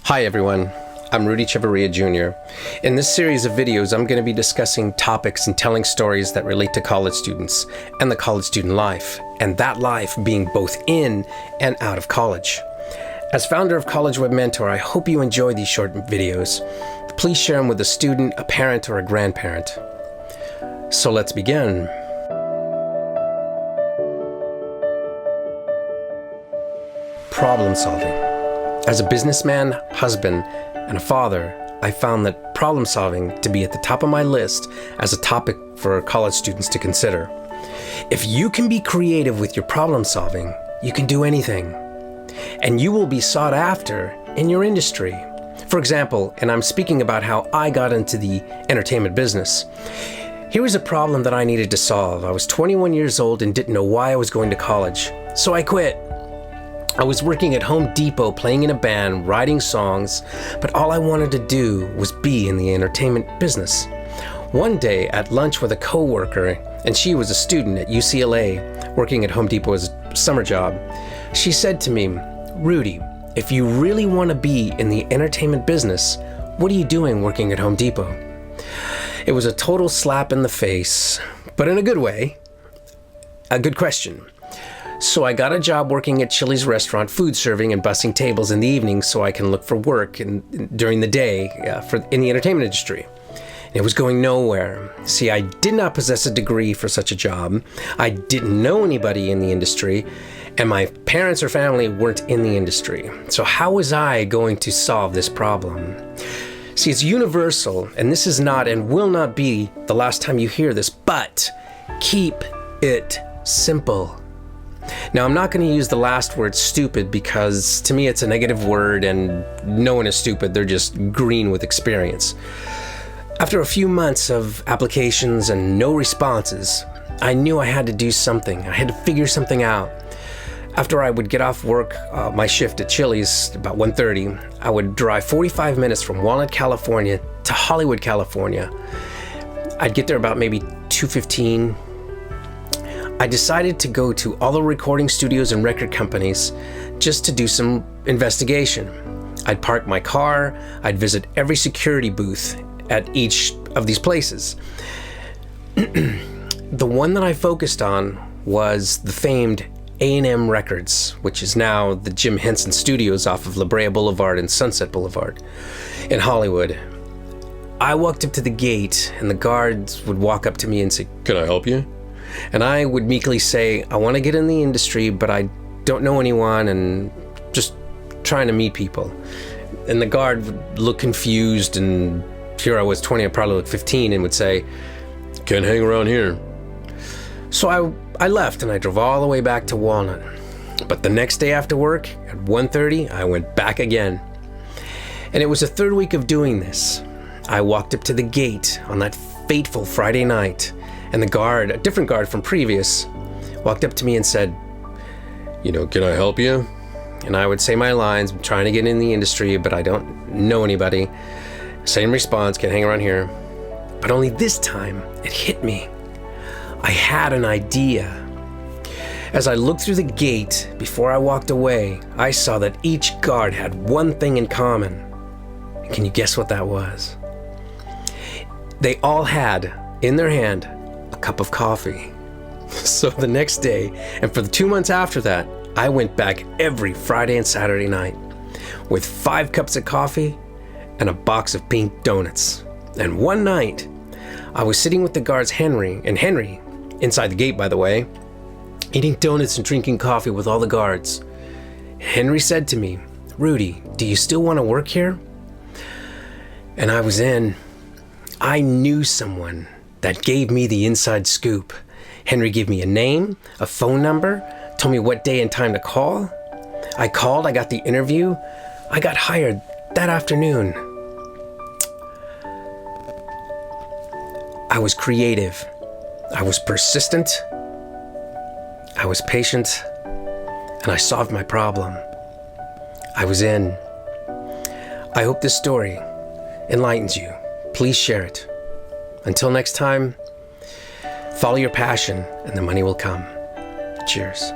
Hi everyone, I'm Rudy Chavarria Jr. In this series of videos, I'm going to be discussing topics and telling stories that relate to college students and the college student life, and that life being both in and out of college. As founder of College Web Mentor, I hope you enjoy these short videos. Please share them with a student, a parent, or a grandparent. So let's begin. Problem solving. As a businessman, husband, and a father, I found that problem solving to be at the top of my list as a topic for college students to consider. If you can be creative with your problem solving, you can do anything. And you will be sought after in your industry. For example, and I'm speaking about how I got into the entertainment business. Here was a problem that I needed to solve. I was 21 years old and didn't know why I was going to college, so I quit. I was working at Home Depot, playing in a band, writing songs, but all I wanted to do was be in the entertainment business. One day at lunch with a coworker, and she was a student at UCLA, working at Home Depot as a summer job, she said to me, "Rudy, if you really want to be in the entertainment business, what are you doing working at Home Depot?" It was a total slap in the face, but in a good way. A good question. So I got a job working at Chili's restaurant, food serving and bussing tables in the evening so I can look for work during the day in the entertainment industry. It was going nowhere. See, I did not possess a degree for such a job. I didn't know anybody in the industry, and my parents or family weren't in the industry. So how was I going to solve this problem? See, it's universal, and this is not and will not be the last time you hear this, but keep it simple. Now, I'm not going to use the last word stupid because to me it's a negative word and no one is stupid, they're just green with experience. After a few months of applications and no responses, I knew I had to do something. I had to figure something out. After I would get off work, my shift at Chili's, about 1:30, I would drive 45 minutes from Walnut, California to Hollywood, California. I'd get there about maybe 2:15. I decided to go to all the recording studios and record companies just to do some investigation. I'd park my car, I'd visit every security booth at each of these places. The one that I focused on was the famed A&M Records, which is now the Jim Henson Studios off of La Brea Boulevard and Sunset Boulevard in Hollywood. I walked up to the gate and the guards would walk up to me and say, "Can I help you?" And I would meekly say, "I want to get in the industry, but I don't know anyone and just trying to meet people." And the guard would look confused, and here I was 20, I probably looked 15, and would say, "Can't hang around here." So I left and I drove all the way back to Walnut. But the next day after work, at 1:30, I went back again. And it was the third week of doing this. I walked up to the gate on that fateful Friday night, and the guard, a different guard from previous, walked up to me and said, "Can I help you?" And I would say my lines, "I'm trying to get in the industry, but I don't know anybody." Same response, "Can't hang around here." But only this time, it hit me. I had an idea. As I looked through the gate before I walked away, I saw that each guard had one thing in common. And can you guess what that was? They all had in their hand a cup of coffee. So the next day, and for the 2 months after that, I went back every Friday and Saturday night with 5 cups of coffee and a box of pink donuts. And one night, I was sitting with the guards Henry, inside the gate by the way, eating donuts and drinking coffee with all the guards. Henry said to me, "Rudy, do you still want to work here?" And I was in. I knew someone that gave me the inside scoop. Henry gave me a name, a phone number, told me what day and time to call. I called, I got the interview. I got hired that afternoon. I was creative. I was persistent. I was patient. And I solved my problem. I was in. I hope this story enlightens you. Please share it. Until next time, follow your passion and the money will come. Cheers.